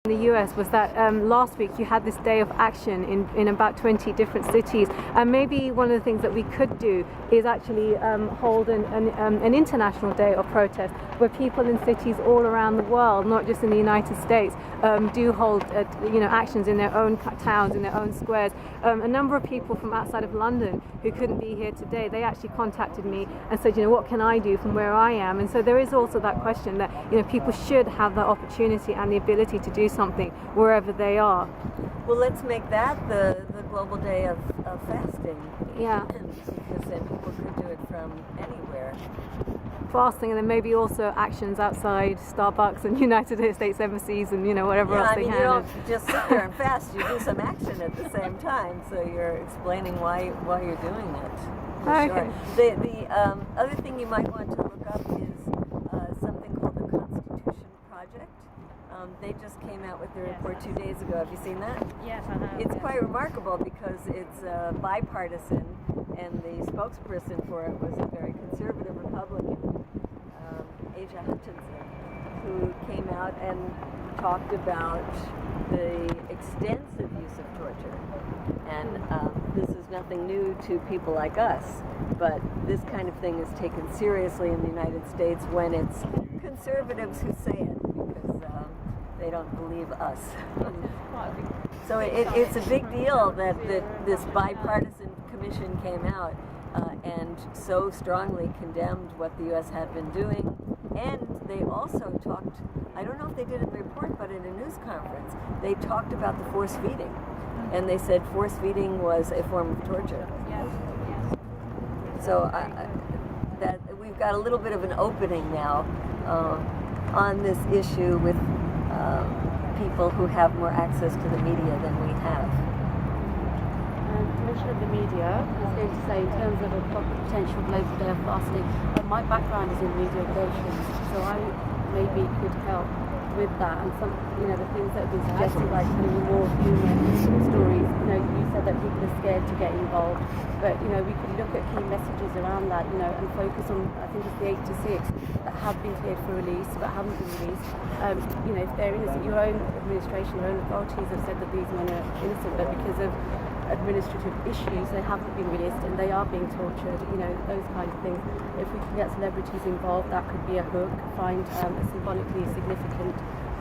in the US was that last week you had this day of action in about 20 different cities, and maybe one of the things that we could do is actually hold an international day of protest where people in cities all around the world, not just in the United States, do hold actions in their own towns, in their own squares. A number of people from outside of London who couldn't be here today, they actually contacted me and said, what can I do from where I am? And so there is also that question that people should have that opportunity and the ability to do something wherever they are. Well, let's make that the global day of fasting. Yeah. Because then people could do it from anywhere. Fasting, and then maybe also actions outside Starbucks and United States embassies and whatever else they can. You don't just sit there and fast. You do some action at the same time, so you're explaining why you're doing it. Okay. Sure. The other thing you might want to look up is something called the Constitution Project. They just came out with their report 2 days ago. Have you seen that? Yes, I have. It's quite remarkable because it's bipartisan, and the spokesperson for it was a very conservative Republican, Asia Hutchinson, who came out and talked about the extensive use of torture. And this is nothing new to people like us, but this kind of thing is taken seriously in the United States when it's conservatives who say it, because they don't believe us. So it's a big deal that this bipartisan commission came out and so strongly condemned what the U.S. had been doing. And they also talked, I don't know if they did in the report, but in a news conference, they talked about the force feeding. And they said force feeding was a form of torture. Yes. So that we've got a little bit of an opening now on this issue with people who have more access to the media than we have. You mentioned the media. I was going to say, in terms of a potential global day of fasting, my background is in media relations, so I maybe could help with that. And some, the things that have been suggested, like kind of more human stories. You said that people are scared to get involved, but we could look at key messages around that, and focus on, I think it's the 8 to 6 that have been cleared for release but haven't been released. If they're innocent, your own administration, your own authorities have said that these men are innocent, but because of administrative issues, they haven't been released and they are being tortured, those kinds of things. If we can get celebrities involved, that could be a hook. Find a symbolically significant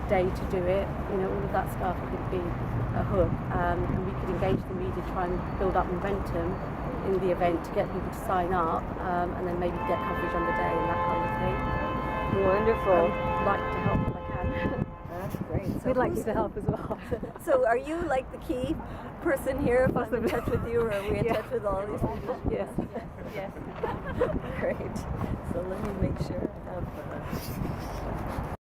day to do it, all of that stuff could be a hook, and we could engage the media, try and build up momentum in the event to get people to sign up, and then maybe get coverage on the day and that kind of thing. Wonderful. I'd like to help if I can. That's great. So We'd like you to help as well. So are you like the key person here if I'm in touch with you, or are we in touch with all these people? Yes. Yes. Great. So let me make sure I have